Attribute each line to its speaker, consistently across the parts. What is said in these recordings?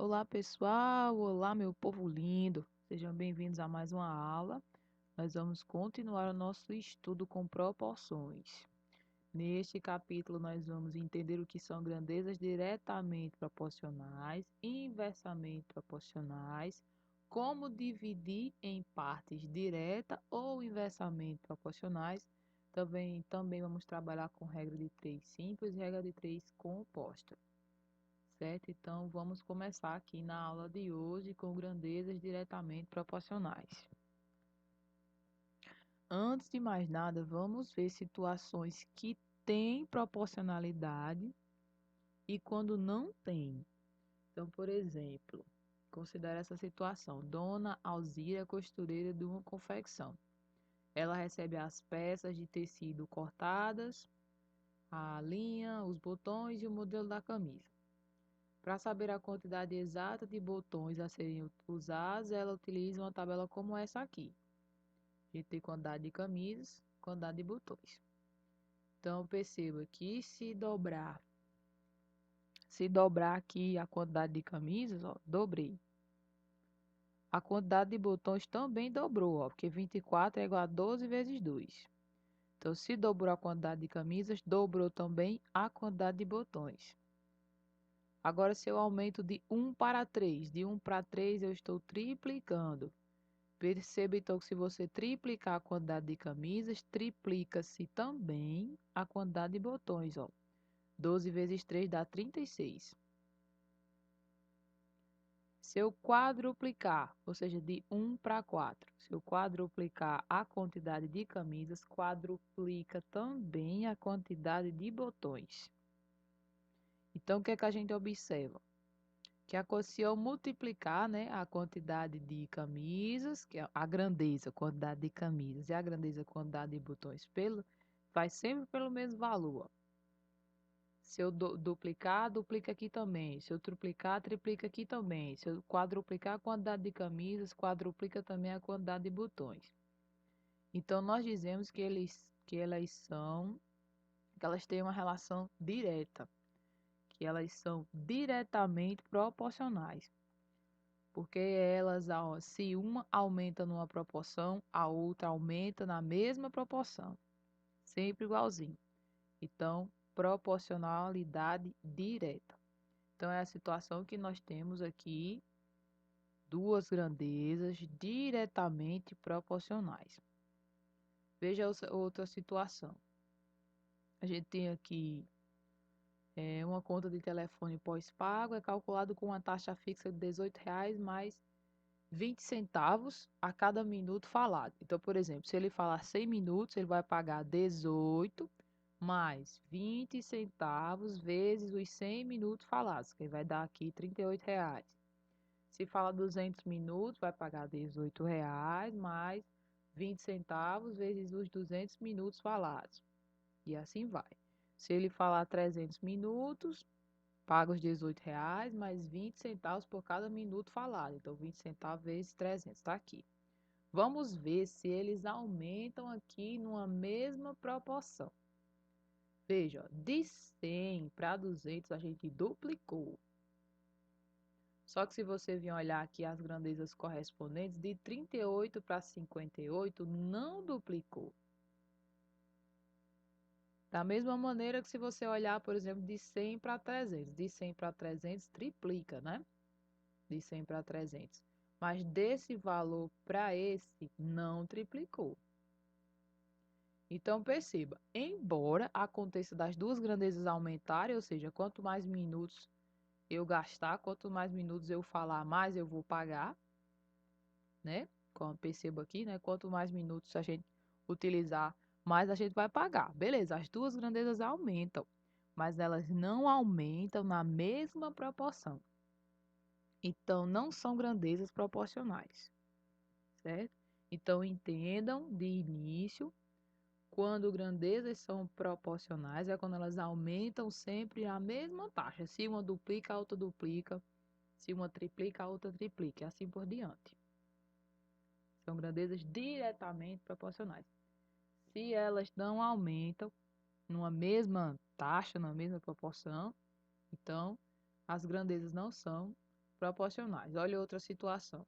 Speaker 1: Olá, pessoal! Olá, meu povo lindo! Sejam bem-vindos a mais uma aula. Nós vamos continuar o nosso estudo com proporções. Neste capítulo, nós vamos entender o que são grandezas diretamente proporcionais, inversamente proporcionais, como dividir em partes direta ou inversamente proporcionais. Também vamos trabalhar com regra de 3 simples e regra de 3 composta. Certo? Então, vamos começar aqui na aula de hoje com grandezas diretamente proporcionais. Antes de mais nada, vamos ver situações que têm proporcionalidade e quando não tem. Então, por exemplo, considere essa situação. Dona Alzira é costureira de uma confecção. Ela recebe as peças de tecido cortadas, a linha, os botões e o modelo da camisa. Para saber a quantidade exata de botões a serem usados, ela utiliza uma tabela como essa aqui. A gente tem quantidade de camisas, quantidade de botões. Então, perceba que se dobrar aqui a quantidade de camisas, ó, dobrei. A quantidade de botões também dobrou, ó, porque 24 é igual a 12 vezes 2. Então, se dobrou a quantidade de camisas, dobrou também a quantidade de botões. Agora, se eu aumento de 1 para 3, de 1 para 3 eu estou triplicando. Perceba então que se você triplicar a quantidade de camisas, triplica-se também a quantidade de botões. Ó. 12 vezes 3 dá 36. Se eu quadruplicar, ou seja, de 1 para 4, se eu quadruplicar a quantidade de camisas, quadruplica também a quantidade de botões. Então, o que é que a gente observa? Se eu multiplicar, né, a quantidade de camisas, que é a grandeza, quantidade de camisas e a grandeza, quantidade de botões, vai sempre pelo mesmo valor. Se eu duplicar, duplica aqui também. Se eu triplicar, triplica aqui também. Se eu quadruplicar a quantidade de camisas, quadruplica também a quantidade de botões. Então, nós dizemos que elas têm uma relação direta, que elas são diretamente proporcionais. Porque se uma aumenta numa proporção, a outra aumenta na mesma proporção. Sempre igualzinho. Então, proporcionalidade direta. Então, é a situação que nós temos aqui, duas grandezas diretamente proporcionais. Veja outra situação. A gente tem aqui uma conta de telefone pós-pago, é calculado com uma taxa fixa de R$ 18 mais 20 centavos a cada minuto falado. Então, por exemplo, se ele falar 100 minutos, ele vai pagar 18 mais 20 centavos vezes os 100 minutos falados, que vai dar aqui R$ 38. Se fala 200 minutos, vai pagar R$ 18 mais 20 centavos vezes os 200 minutos falados. E assim vai. Se ele falar 300 minutos, paga os R$ 18 mais 20 centavos por cada minuto falado. Então, 20 centavos vezes 300, está aqui. Vamos ver se eles aumentam aqui numa mesma proporção. Veja, ó, de 100 para 200 a gente duplicou. Só que se você vir olhar aqui as grandezas correspondentes, de 38 para 58 não duplicou. Da mesma maneira que se você olhar, por exemplo, de 100 para 300. De 100 para 300 triplica, né? De 100 para 300. Mas desse valor para esse não triplicou. Então perceba, embora aconteça das duas grandezas aumentarem, ou seja, quanto mais minutos eu gastar, quanto mais minutos eu falar, mais eu vou pagar, né? Como perceba aqui, né? Quanto mais minutos a gente utilizar, mais a gente vai pagar. Beleza, as duas grandezas aumentam, mas elas não aumentam na mesma proporção. Então, não são grandezas proporcionais, certo? Então, entendam de início, quando grandezas são proporcionais, é quando elas aumentam sempre a mesma taxa. Se uma duplica, a outra duplica. Se uma triplica, a outra triplica, e assim por diante. São grandezas diretamente proporcionais. Se elas não aumentam numa mesma taxa, na mesma proporção, então as grandezas não são proporcionais. Olha outra situação.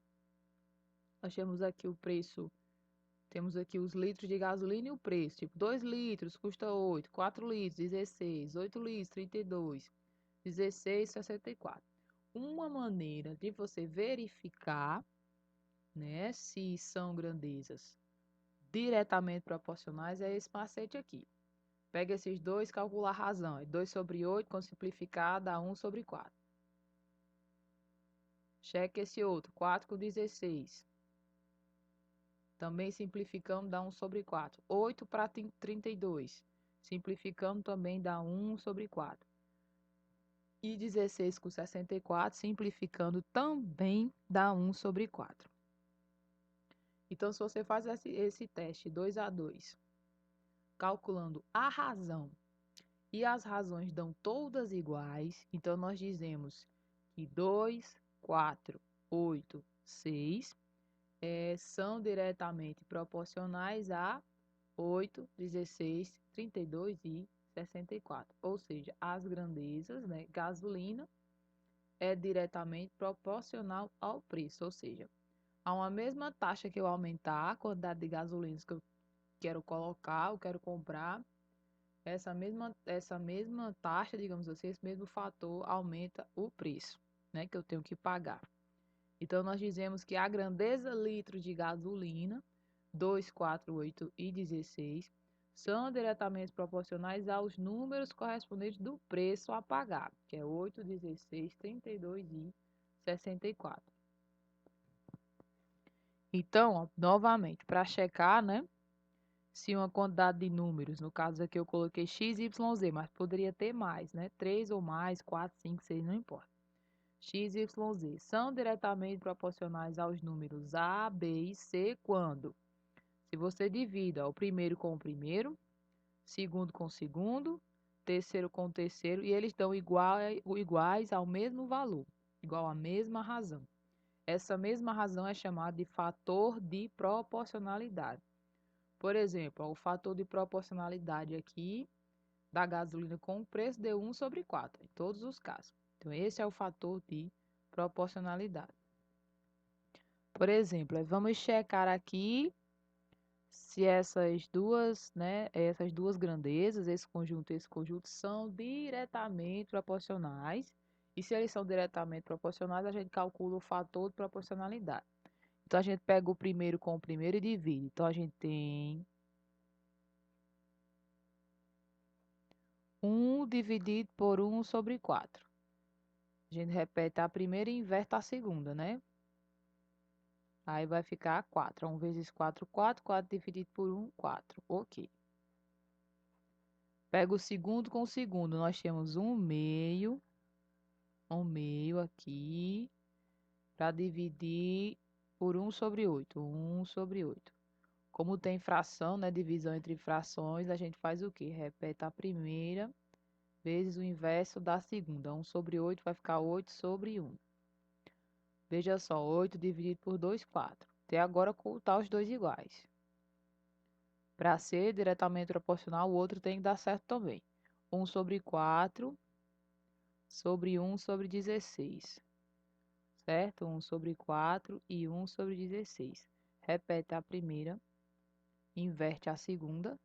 Speaker 1: Nós temos aqui o preço, temos aqui os litros de gasolina e o preço. Tipo, 2 litros custa 8, 4 litros, 16, 8 litros, 32, 16, 64. Uma maneira de você verificar, né, se são grandezas diretamente proporcionais é esse macete aqui. Pega esses dois, calcula a razão. 2 sobre 8, quando simplificar, dá 1 sobre 4. Cheque esse outro, 4 com 16. Também simplificando, dá 1 sobre 4. 8 para 32. Simplificando também dá 1 sobre 4. E 16 com 64, simplificando também dá 1 sobre 4. Então, se você faz esse teste 2 a 2, calculando a razão, e as razões dão todas iguais, então nós dizemos que 2, 4, 8, 6 são diretamente proporcionais a 8, 16, 32 e 64. Ou seja, as grandezas, né, gasolina é diretamente proporcional ao preço, ou seja, a uma mesma taxa que eu aumentar a quantidade de gasolina que eu quero colocar, eu quero comprar, essa mesma taxa, digamos assim, esse mesmo fator aumenta o preço, né, que eu tenho que pagar. Então, nós dizemos que a grandeza litro de gasolina, 2, 4, 8 e 16, são diretamente proporcionais aos números correspondentes do preço a pagar, que é 8, 16, 32 e 64. Então, ó, novamente, para checar, né, se uma quantidade de números, no caso aqui eu coloquei x, y, z, mas poderia ter mais, né, 3 ou mais, 4, 5, 6, não importa. X, Y, Z são diretamente proporcionais aos números A, B e C quando? Se você divide ó, o primeiro com o primeiro, segundo com o segundo, terceiro com o terceiro, e eles dão iguais ao mesmo valor, igual à mesma razão. Essa mesma razão é chamada de fator de proporcionalidade. Por exemplo, ó, o fator de proporcionalidade aqui da gasolina com o preço deu 1 sobre 4, em todos os casos. Então, esse é o fator de proporcionalidade. Por exemplo, vamos checar aqui se essas duas, né, essas duas grandezas, esse conjunto e esse conjunto, são diretamente proporcionais. E se eles são diretamente proporcionais, a gente calcula o fator de proporcionalidade. Então, a gente pega o primeiro com o primeiro e divide. Então, a gente tem 1 dividido por 1 sobre 4. A gente repete a primeira e inverte a segunda, né? Aí vai ficar 4. 1 vezes 4, 4. 4 dividido por 1, 4. Ok. Pega o segundo com o segundo. Nós temos 1 meio aqui, para dividir por 1 sobre 8. 1 sobre 8. Como tem fração, né, divisão entre frações, a gente faz o quê? Repete a primeira vezes o inverso da segunda. 1 sobre 8 vai ficar 8 sobre 1. Veja só, 8 dividido por 2, 4. Até agora contar os dois iguais. Para ser diretamente proporcional, o outro tem que dar certo também. 1 sobre 4 sobre 1 sobre 16. Certo? 1 sobre 4 e 1 sobre 16. Repete a primeira, inverte a segunda.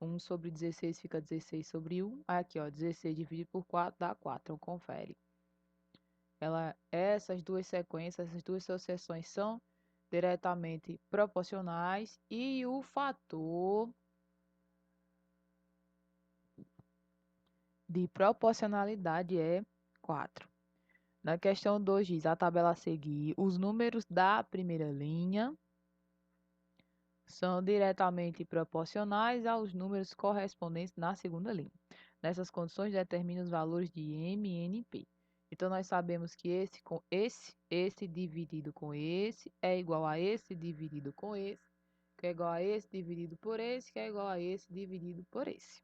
Speaker 1: 1 sobre 16 fica 16 sobre 1. Aqui, ó, 16 dividido por 4 dá 4. Então, confere. Essas duas sequências, essas duas sucessões são diretamente proporcionais e o fator de proporcionalidade é 4. Na questão 2 diz, a tabela a seguir, os números da primeira linha são diretamente proporcionais aos números correspondentes na segunda linha. Nessas condições, determina os valores de M e NP. Então, nós sabemos que esse com esse dividido com esse é igual a esse dividido com esse, que é igual a esse dividido por esse, que é igual a esse dividido por esse.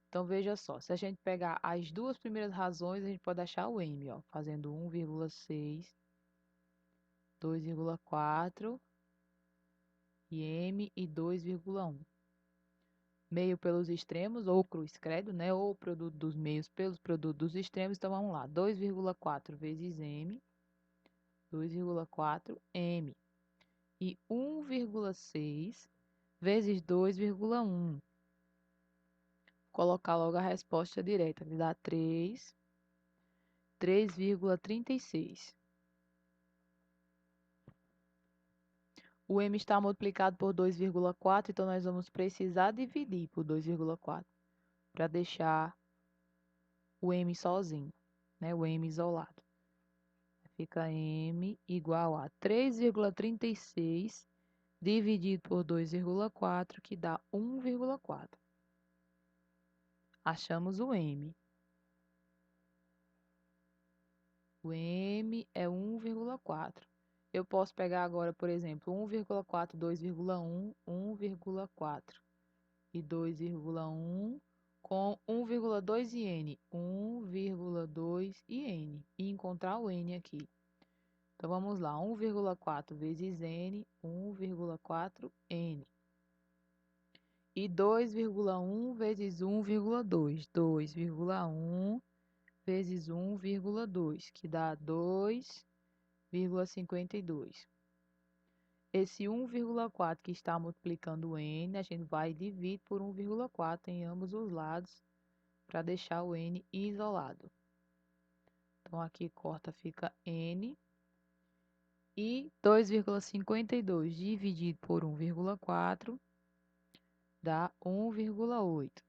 Speaker 1: Então, veja só, se a gente pegar as duas primeiras razões, a gente pode achar o M, ó, fazendo 1,6, 2,4 e M e 2,1. Meio pelos extremos, ou cruz credo, né? Ou o produto dos meios pelos produtos dos extremos. Então, vamos lá. 2,4 vezes M 2,4m. E 1,6 vezes 2,1. Colocar logo a resposta direta, que dá 3,36. O m está multiplicado por 2,4, então nós vamos precisar dividir por 2,4 para deixar o m sozinho, né? O m isolado. Fica m igual a 3,36 dividido por 2,4, que dá 1,4. Achamos o m. O m é 1,4. Eu posso pegar agora, por exemplo, 1,4, 2,1, 1,4 e 2,1 com 1,2 e n. 1,2 e n. E encontrar o n aqui. Então, vamos lá. 1,4 vezes n, 1,4n. E 2,1 vezes 1,2. 2,1 vezes 1,2, que dá 2,52. Esse 1,4 que está multiplicando o n, a gente vai dividir por 1,4 em ambos os lados para deixar o n isolado. Então, aqui corta, fica n. E 2,52 dividido por 1,4 dá 1,8.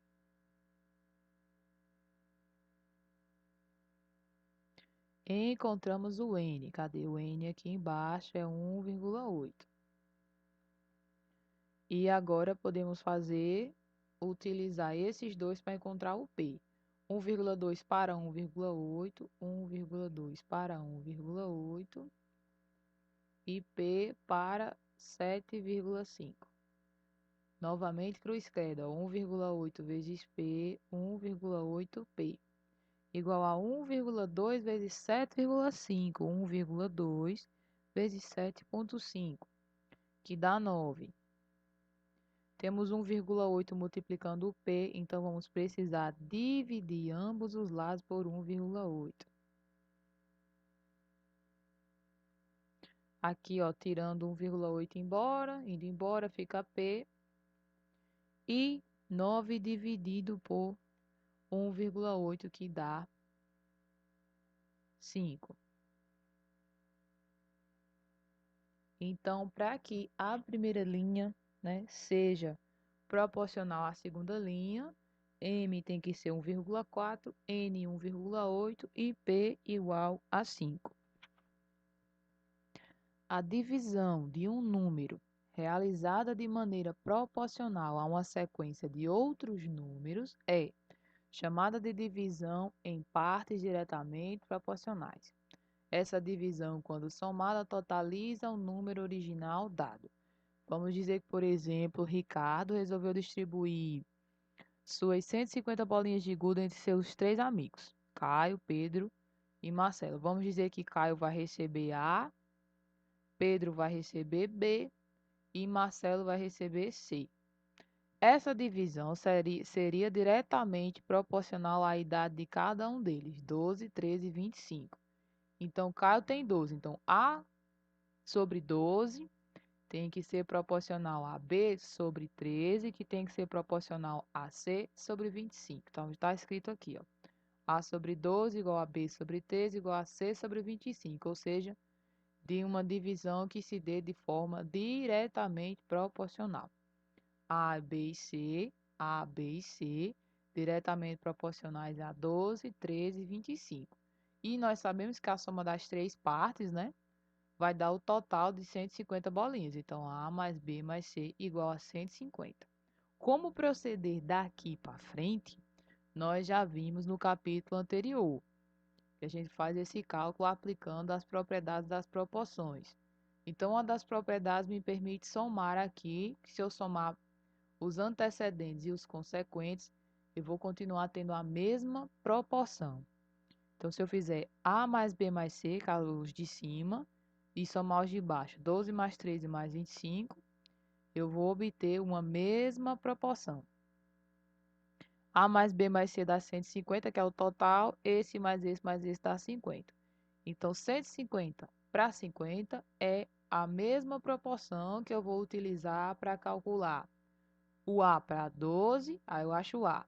Speaker 1: Encontramos o n. Cadê o n aqui embaixo? É 1,8. E agora podemos utilizar esses dois para encontrar o p. 1,2 para 1,8, 1,2 para 1,8 e p para 7,5. Novamente cruz credo, 1,8 vezes p, 1,8p, igual a 1,2 vezes 7,5, 1,2 vezes 7,5, que dá 9. Temos 1,8 multiplicando o p, então vamos precisar dividir ambos os lados por 1,8. Aqui, ó, tirando 1,8 embora, indo embora, fica p. E 9 dividido por 1,8, que dá 5. Então, para que a primeira linha, né, seja proporcional à segunda linha, m tem que ser 1,4, n 1,8 e p igual a 5. A divisão de um número realizada de maneira proporcional a uma sequência de outros números é chamada de divisão em partes diretamente proporcionais. Essa divisão, quando somada, totaliza o número original dado. Vamos dizer que, por exemplo, Ricardo resolveu distribuir suas 150 bolinhas de gude entre seus 3 amigos, Caio, Pedro e Marcelo. Vamos dizer que Caio vai receber A, Pedro vai receber B e Marcelo vai receber C. Essa divisão seria diretamente proporcional à idade de cada um deles, 12, 13 e 25. Então, Caio tem 12. Então, A sobre 12 tem que ser proporcional a B sobre 13, que tem que ser proporcional a C sobre 25. Então, está escrito aqui, ó. A sobre 12 igual a B sobre 13 igual a C sobre 25. Ou seja, de uma divisão que se dê de forma diretamente proporcional. A, B e C, diretamente proporcionais a 12, 13 e 25. E nós sabemos que a soma das três partes, né, vai dar o total de 150 bolinhas. Então, A mais B mais C igual a 150. Como proceder daqui para frente, nós já vimos no capítulo anterior, que a gente faz esse cálculo aplicando as propriedades das proporções. Então, uma das propriedades me permite somar aqui, que se eu somar os antecedentes e os consequentes, eu vou continuar tendo a mesma proporção. Então, se eu fizer A mais B mais C, os de cima, e somar os de baixo, 12 mais 13 mais 25, eu vou obter uma mesma proporção. A mais B mais C dá 150, que é o total, esse mais esse dá 50. Então, 150 para 50 é a mesma proporção que eu vou utilizar para calcular o A para 12, aí eu acho o A.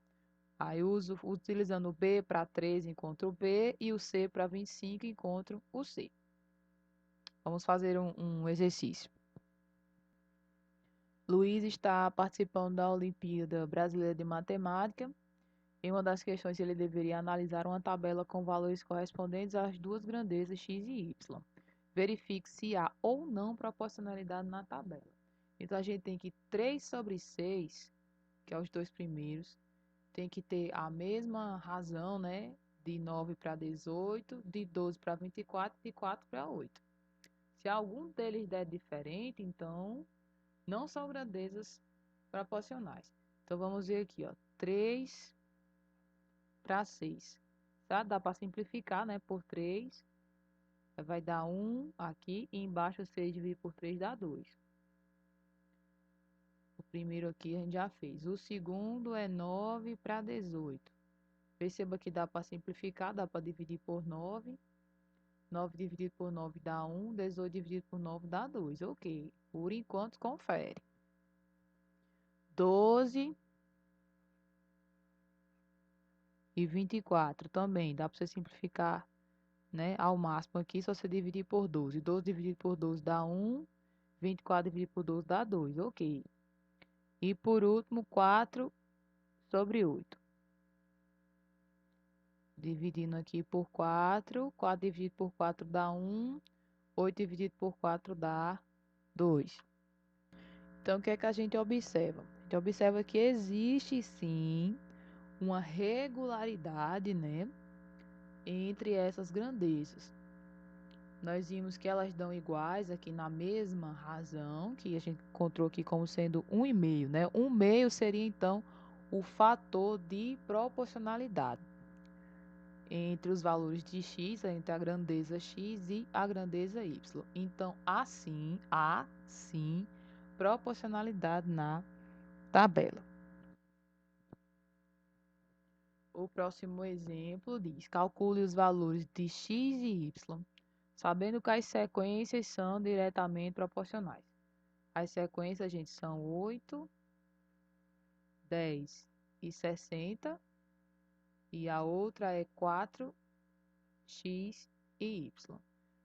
Speaker 1: Aí uso, utilizando o B para 13, encontro o B, e o C para 25, encontro o C. Vamos fazer um exercício. Luiz está participando da Olimpíada Brasileira de Matemática. Em uma das questões, ele deveria analisar uma tabela com valores correspondentes às duas grandezas x e y. Verifique se há ou não proporcionalidade na tabela. Então, a gente tem que 3 sobre 6, que é os dois primeiros, tem que ter a mesma razão, né? De 9 para 18, de 12 para 24, de 4 para 8. Se algum deles der diferente, então não são grandezas proporcionais. Então, vamos ver aqui, ó, 3 para 6. Tá? Dá para simplificar, né? Por 3, vai dar 1 aqui, e embaixo 6 dividido por 3 dá 2. O primeiro aqui a gente já fez. O segundo é 9 para 18. Perceba que dá para simplificar, dá para dividir por 9. 9 dividido por 9 dá 1, 18 dividido por 9 dá 2. Ok, por enquanto confere. 12 e 24 também, dá para você simplificar, né, ao máximo aqui, só você dividir por 12. 12 dividido por 12 dá 1, 24 dividido por 12 dá 2, ok. E por último, 4 sobre 8. Dividindo aqui por 4, 4 dividido por 4 dá 1, 8 dividido por 4 dá 2. Então, o que é que a gente observa? A gente observa que existe sim uma regularidade, né, entre essas grandezas. Nós vimos que elas dão iguais aqui na mesma razão, que a gente encontrou aqui como sendo 1,5, né? 1,5 seria então o fator de proporcionalidade entre os valores de x, entre a grandeza x e a grandeza y. Então, assim, há sim proporcionalidade na tabela. O próximo exemplo diz: calcule os valores de x e y, sabendo que as sequências são diretamente proporcionais. As sequências, gente, são 8, 10 e 60, e a outra é 4, x e y.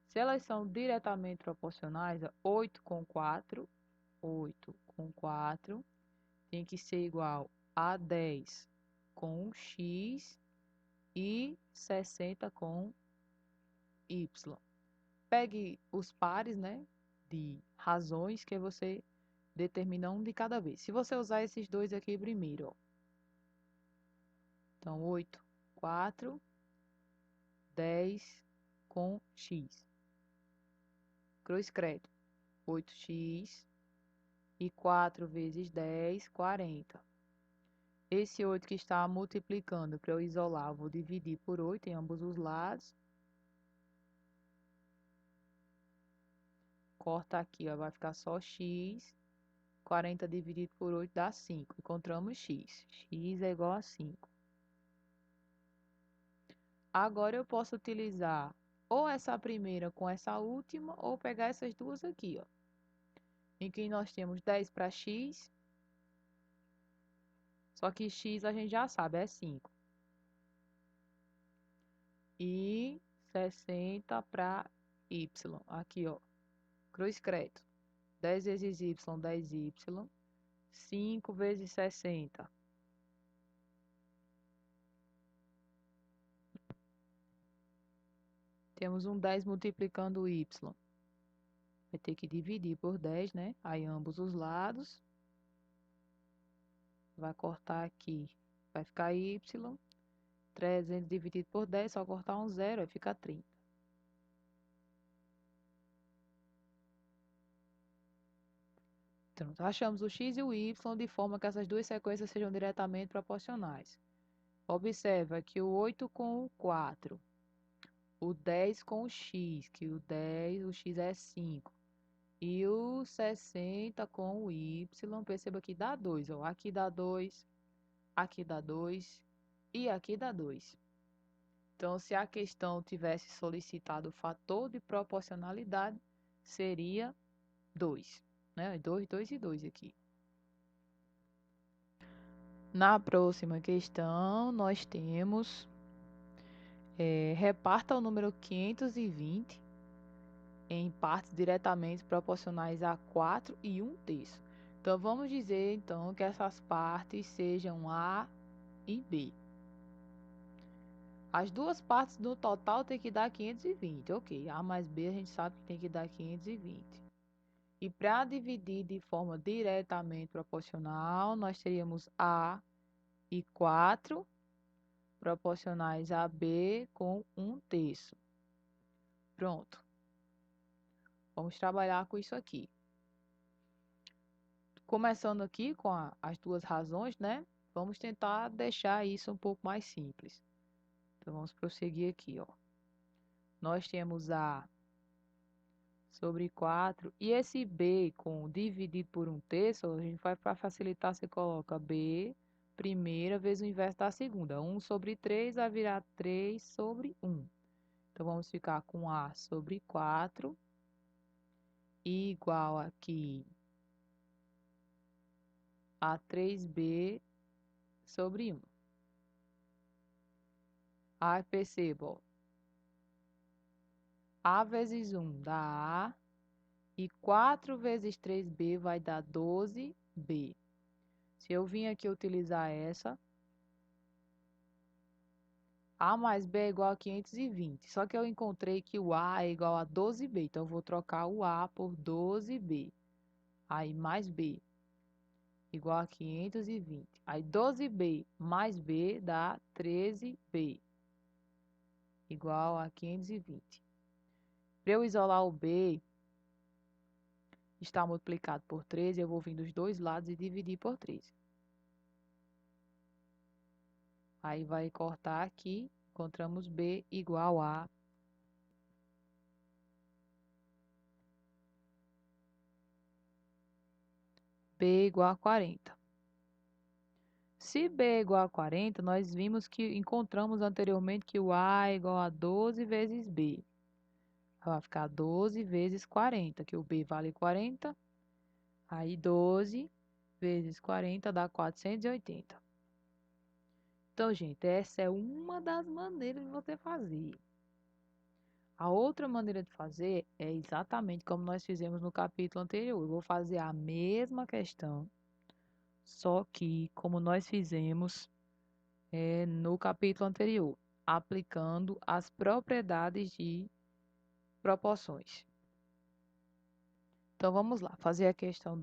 Speaker 1: Se elas são diretamente proporcionais, 8 com 4, 8 com 4 tem que ser igual a 10 com x e 60 com y. Pegue os pares, né, de razões que você determina um de cada vez. Se você usar esses dois aqui primeiro, ó. Então, 8, 4, 10 com x. Cruz credo. 8x e 4 vezes 10, 40. Esse 8 que está multiplicando, para eu isolar, eu vou dividir por 8 em ambos os lados. Corta aqui, ó, vai ficar só x. 40 dividido por 8 dá 5. Encontramos x. X é igual a 5. Agora eu posso utilizar ou essa primeira com essa última, ou pegar essas duas aqui, ó. Em que nós temos 10 para x, só que x a gente já sabe, é 5. E 60 para y. Aqui, ó. Cruz credo. 10 vezes y, 10y. 5 vezes 60. Temos um 10 multiplicando o y. Vai ter que dividir por 10, né? Aí ambos os lados. Vai cortar aqui. Vai ficar y. 300 dividido por 10, só cortar um zero, aí fica 30. Então, achamos o x e o y de forma que essas duas sequências sejam diretamente proporcionais. Observa que o 8 com o 4, o 10 com o x, que o 10, o x é 5, e o 60 com o y, perceba que dá 2. Ó. Aqui dá 2, aqui dá 2 e aqui dá 2. Então, se a questão tivesse solicitado o fator de proporcionalidade, seria 2, né? 2, 2 e 2 aqui. Na próxima questão, nós temos reparta o número 520 em partes diretamente proporcionais a 4 e 1/3. Então, vamos dizer então que essas partes sejam A e B. As duas partes do total tem que dar 520. Ok, A mais B a gente sabe que tem que dar 520. E para dividir de forma diretamente proporcional, nós teríamos A e 4 proporcionais a B com 1/3. Pronto. Vamos trabalhar com isso aqui. Começando aqui com as duas razões, né? Vamos tentar deixar isso um pouco mais simples. Então, vamos prosseguir aqui, ó. Nós temos A sobre 4. E esse B com dividido por 1/3, a gente vai para facilitar, você coloca B primeira vezes o inverso da segunda. 1 sobre 3 vai virar 3 sobre 1. Então, vamos ficar com A sobre 4 igual aqui a 3B sobre 1. Aí, perceba, ó. A vezes 1 dá A. E 4 vezes 3B vai dar 12B. Se eu vim aqui utilizar essa, A mais B é igual a 520. Só que eu encontrei que o A é igual a 12B. Então, eu vou trocar o A por 12B. Aí, mais B igual a 520. Aí, 12B mais B dá 13B. Igual a 520. Para eu isolar o B, está multiplicado por 13, eu vou vir dos dois lados e dividir por 13. Aí vai cortar aqui, encontramos B igual a B igual a 40. Se B é igual a 40, nós vimos que encontramos anteriormente que o A é igual a 12 vezes B. Vai ficar 12 vezes 40, que o B vale 40. Aí 12 vezes 40 dá 480. Então, gente, essa é uma das maneiras de você fazer. A outra maneira de fazer é exatamente como nós fizemos no capítulo anterior. Eu vou fazer a mesma questão, só que como nós fizemos no capítulo anterior, aplicando as propriedades de proporções. Então vamos lá, fazer a questão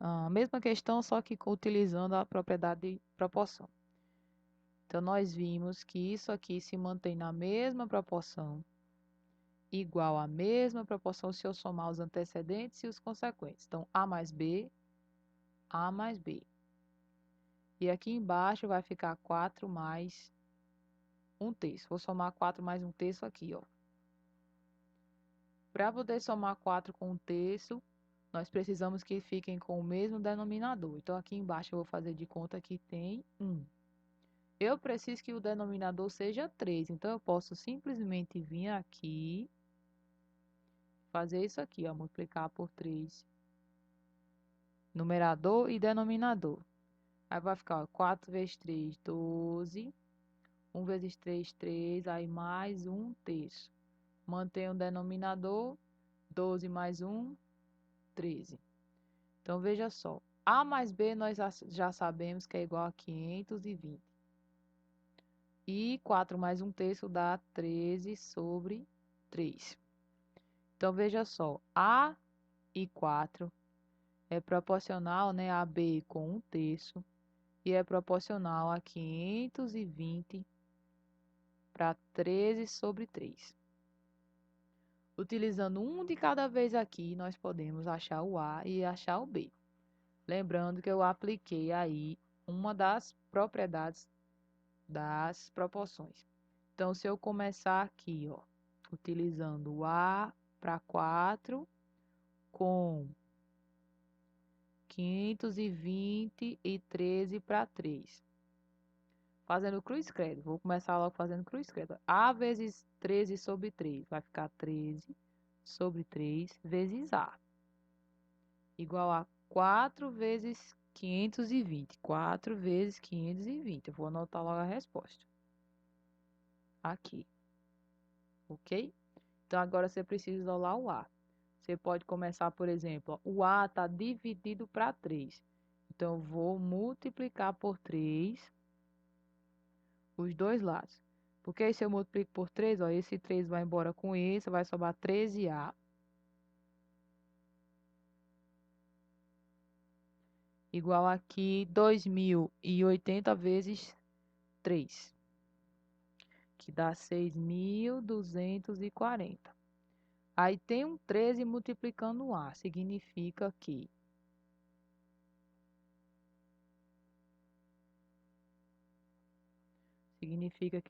Speaker 1: a mesma questão, só que utilizando a propriedade de proporção. Então nós vimos que isso aqui se mantém na mesma proporção, igual à mesma proporção se eu somar os antecedentes e os consequentes. Então A mais B, A mais B. E aqui embaixo vai ficar 4 mais 1/3. Vou somar 4 mais 1/3 aqui, ó. Para poder somar 4 com 1/3, nós precisamos que fiquem com o mesmo denominador. Então, aqui embaixo eu vou fazer de conta que tem 1. Eu preciso que o denominador seja 3. Então, eu posso simplesmente vir aqui, fazer isso aqui, ó, multiplicar por 3. Numerador e denominador. Aí vai ficar, ó, 4 vezes 3, 12. 1 vezes 3, 3. Aí mais 1/3. Mantém o denominador. 12 mais 1, 13. Então, veja só. A mais B nós já sabemos que é igual a 520. E 4 mais 1/3 dá 13 sobre 3. Então, veja só. A e 4 é proporcional, né, a B com 1/3. E é proporcional a 520 para 13 sobre 3. Utilizando um de cada vez aqui, nós podemos achar o A e achar o B. Lembrando que eu apliquei aí uma das propriedades das proporções. Então, se eu começar aqui, ó, utilizando o A para 4 com 520 e 13 para 3. fazendo cruz credo. Vou começar logo fazendo cruz credo. A vezes 13 sobre 3 vai ficar 13 sobre 3 vezes A, igual a 4 vezes 520. 4 vezes 520. Eu vou anotar logo a resposta. Aqui. Ok? Então, agora você precisa isolar o A. Você pode começar, por exemplo, ó, o A está dividido para 3. Então, eu vou multiplicar por 3 os dois lados. Porque aí se eu multiplico por 3, ó, esse 3 vai embora com esse, vai sobrar 13A. Igual aqui 2080 vezes 3, que dá 6.240. Aí tem um 13 multiplicando o A, significa que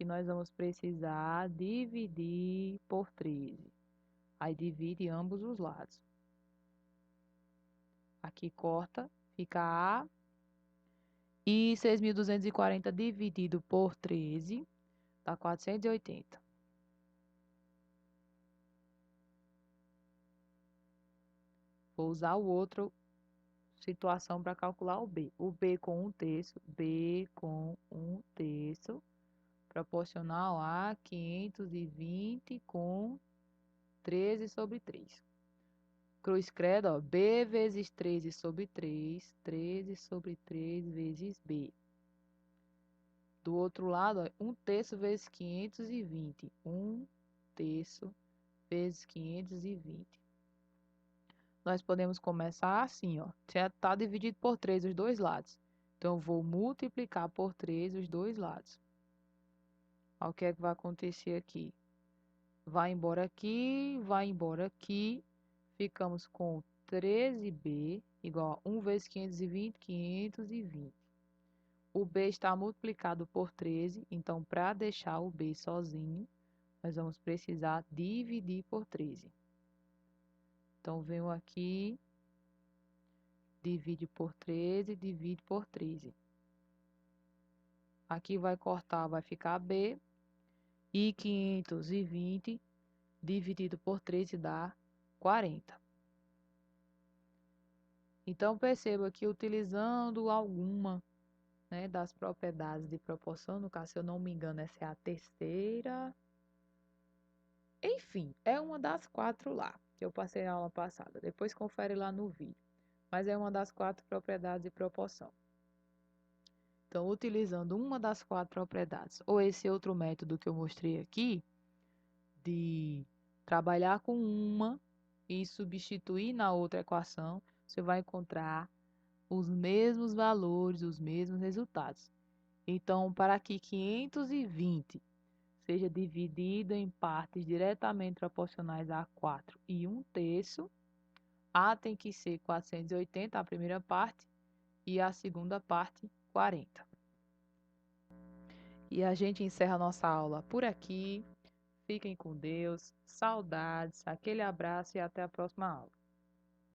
Speaker 1: nós vamos precisar dividir por 13. Aí divide ambos os lados. Aqui corta, fica A. E 6.240 dividido por 13 dá 480. Vou usar o outro situação para calcular o B. O B com 1/3, B com 1/3, proporcional a 520 com 13 sobre 3. Cruz credo, ó, B vezes 13 sobre 3, 13 sobre 3 vezes B. Do outro lado, ó, 1/3 vezes 520. 1/3 vezes 520. Nós podemos começar assim, ó. Já está dividido por 3 os dois lados. Então, eu vou multiplicar por 3 os dois lados. Olha o que é que vai acontecer aqui. Vai embora aqui, vai embora aqui. Ficamos com 13B igual a 1 vezes 520, 520. O B está multiplicado por 13, então para deixar o B sozinho, nós vamos precisar dividir por 13. Então, venho aqui, divide por 13, divide por 13. Aqui vai cortar, vai ficar B. E 520 dividido por 13 dá 40. Então, perceba que utilizando alguma, né, das propriedades de proporção, no caso, se eu não me engano, essa é a terceira. Enfim, é uma das 4 lá, que eu passei na aula passada. Depois confere lá no vídeo. Mas é uma das 4 propriedades de proporção. Então, utilizando uma das 4 propriedades, ou esse outro método que eu mostrei aqui, de trabalhar com uma e substituir na outra equação, você vai encontrar os mesmos valores, os mesmos resultados. Então, para que 520 seja dividido em partes diretamente proporcionais a 4 e 1/3, A tem que ser 480, a primeira parte, e a segunda parte, 40. E a gente encerra a nossa aula por aqui. Fiquem com Deus, saudades, aquele abraço e até a próxima aula.